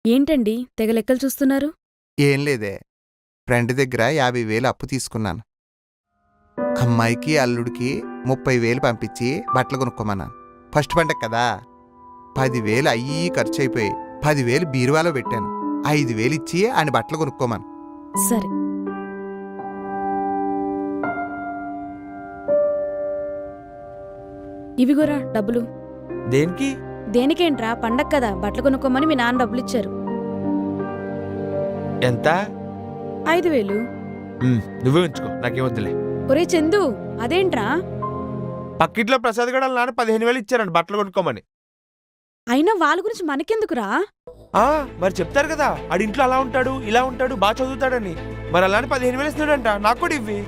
ఏంటండి తెగ లెక్కలు చూస్తున్నారు? ఏం లేదే, ఫ్రెండ్ దగ్గర 50,000 అప్పు తీసుకున్నాను. అమ్మాయికి అల్లుడికి 30,000 పంపించి బట్టలు కొనుక్కోమన్నాను. ఫస్ట్ పండగ కదా, 10,000 అయ్యి ఖర్చు అయిపోయి 10,000 బీరువాలో పెట్టాను. 5,000 ఇచ్చి ఆయన బట్టలు కొనుక్కోమను. సరే. ఇవిగోరా డబ్బులు. దేనికి? దేనికేంట్రా, పండగ కదా, బట్టలు కొనుక్కోమని మీ నాన్న డబ్బులిచ్చారు. ఎంత? 5,000. నువ్వే ఉంచుకో, నాకేం వద్దులే. ఒరే చందు, అదేంట్రా? పక్కింట్లో ప్రసాద్ గడ నాన్న 15,000 ఇచ్చారండి బట్టలు కొనుక్కోమని. అయినా వాళ్ళ గురించి మనకెందుకురా? మరి చెప్తారు కదా, ఆడింట్లో అలా ఉంటాడు ఇలా ఉంటాడు బాగా చదువుతాడని. మరి అలానే 15,000 ఇస్తున్నాడంట, నాకు కూడా ఇవ్వి.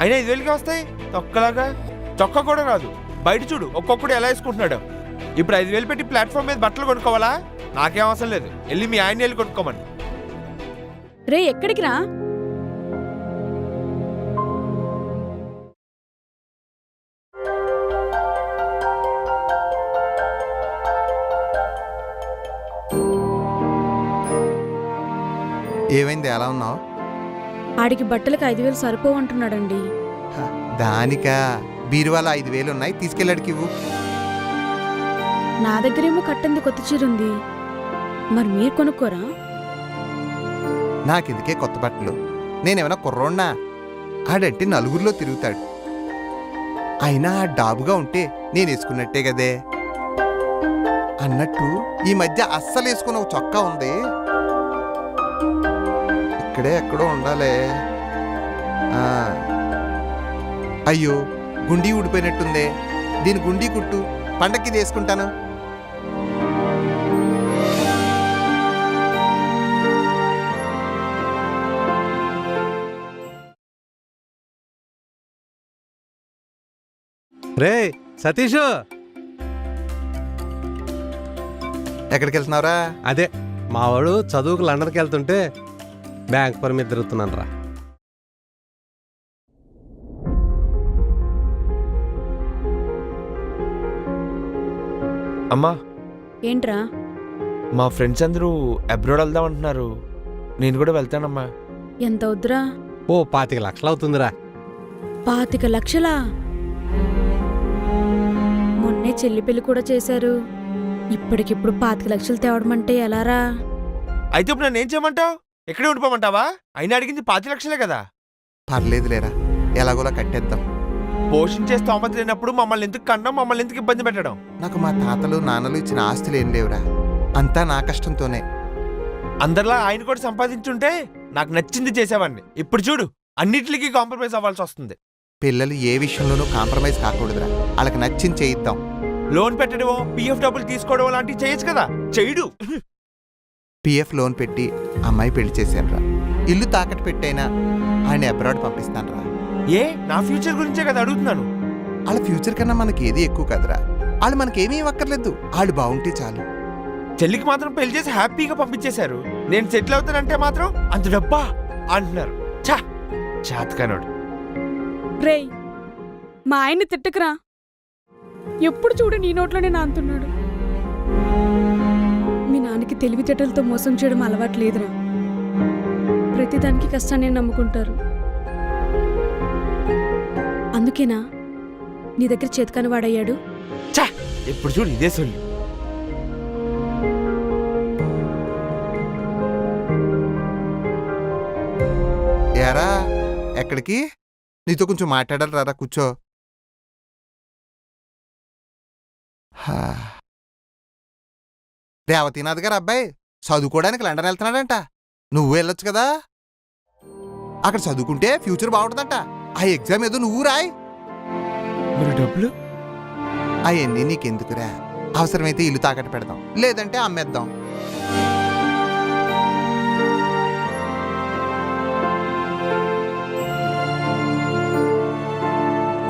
అయినా 5,000కి వస్తాయి తొక్కలాగా. తొక్క కూడా రాదు. బయట చూడు ఒక్కొక్కడు ఎలా వేసుకుంటున్నాడు. ఇప్పుడు 5,000 పెట్టి ప్లాట్ఫామ్ మీద బట్టలు కొనుక్కోవాలా? నాకేం అవసరం లేదు, వెళ్ళి మీ ఆయన వెళ్ళి కొనుక్కోమని. రే ఎక్కడికి రా? ఏమైంది, ఎలా ఉన్నావు? ఆడికి బట్టలకు 5,000 సరిపోవంటున్నాడండి. దానికా, బీరువాలో 5,000 ఉన్నాయి, తీసుకెళ్ళాడికి ఇవ్వు. నా దగ్గరేమో కట్టింది కొత్త చీరుంది, మరి మీరు కొనుక్కోరా? నాకెందుకే కొత్త బట్టలు, నేనేమైనా కుర్రోడ్నా? ఆడంటే నలుగురిలో తిరుగుతాడు. అయినా ఆ డాబుగా ఉంటే నేను వేసుకున్నట్టే కదే. అన్నట్టు ఈ మధ్య అస్సలు వేసుకున్న ఒక చొక్కా ఉంది, ఇక్కడే ఎక్కడో ఉండాలే. అయ్యో, గుండీ ఊడిపోయినట్టుందే, దీని గుండీ కుట్టు, పండక్కి తీసుకుంటాను. రే సతీష్, ఎక్కడికి వెళ్తున్నావురా? అదే మావాడు చదువుకు లండన్కి వెళ్తుంటే బ్యాంక్ పని మీద తిరుగుతున్నాను రా. అమ్మా, ఏంట్రా? మా ఫ్రెండ్స్ అందరూ అబ్రాడ్ వెళ్దాం అంటున్నారు, నేను కూడా వెళ్తానమ్మా. ఎంత వద్దురా? ఓ 25 లక్షలు అవుతుందిరా. 25 లక్షలా? మొన్నే చెల్లి పెళ్లి కూడా చేశారు, ఇప్పటికిప్పుడు 25 లక్షలు తేవడమంటే ఎలారా? అయితే ఇప్పుడు నన్ను ఏం చేయమంటావు? ఎక్కడే ఉండిపోమంటావా? అయినా అడిగింది 25 లక్షలే కదా. పర్లేదులేరా, ఎలాగోలా కట్టేద్దాం. పోషించే స్తోమత లేనప్పుడు మమ్మల్ని ఎందుకు కనడం, మమ్మల్ని ఎందుకు ఇబ్బంది పెట్టడం? నాకు మా తాతలు నాన్నలు ఇచ్చిన ఆస్తులు ఏం లేవురా, అంతా నా కష్టంతోనే. అందరిలా ఆయన కూడా సంపాదించుంటే నాకు నచ్చింది చేసేవాడిని. ఇప్పుడు చూడు, అన్నిటికీ కాంప్రమైజ్ అవ్వాల్సి వస్తుంది. పిల్లలు ఏ విషయంలోనూ కాంప్రమైజ్ కాకూడదురా, వాళ్ళకి నచ్చింది చేయిద్దాం. లోన్ పెట్టడమో పిఎఫ్ డబ్బులు తీసుకోవడం లాంటివి చేయొచ్చు కదా, చేయడు. పిఎఫ్ లోన్ పెట్టి అమ్మాయి పెళ్లి చేశానురా, ఇల్లు తాకట్టు పెట్టైనా ఆయన అబ్రాడ్ పంపిస్తానురా. ఏ, నా ఫ్యూచర్ గురించే కదా అడుగుతున్నాను. వాళ్ళ ఫ్యూచర్ కన్నా మనకి ఏది ఎక్కువ కదరా, వాళ్ళు మనకేమీ ఇవ్వక్కర్లేదు, వాళ్ళు బాగుంటే చాలు. చెల్లికి మాత్రం పెళ్లి చేసి హ్యాపీగా పంపించేశారు, నేను సెటిల్ అవుతానంటే మాత్రం అంత డబ్బా అంటున్నారు. చా చాతకానోడు. రేయ్, మా ఆయన్ని తిట్టకురా, ఎప్పుడు చూడు నీ నోట్లోనే నాంతున్నాడు. మీ నాన్నకి తెలివితేటలతో మోసం చేయడం అలవాటు లేదురా, ప్రతిదానికి కష్టాన్ని నమ్ముకుంటారు. అందుకేనా నీ దగ్గర చేతకాని వాడయ్యాడు? చా, ఎప్పుడు చూడు ఇదే సొల్లు. ఏరా, ఎక్కడికి? నీతో కొంచెం మాట్లాడాలి, రారా కూర్చో. రేవతీనాథ్ గారు అబ్బాయి చదువుకోవడానికి లండన్ వెళ్తున్నాడంట, నువ్వు వెళ్ళొచ్చు కదా. అక్కడ చదువుకుంటే ఫ్యూచర్ బాగుంటుందంట. ఆ ఎగ్జామ్ ఏదో నువ్వు రాయి. మరి డబ్బులు? అవన్నీ నీకెందుకురా, అవసరమైతే ఇల్లు తాకట్టు పెడదాం, లేదంటే అమ్మేద్దాం.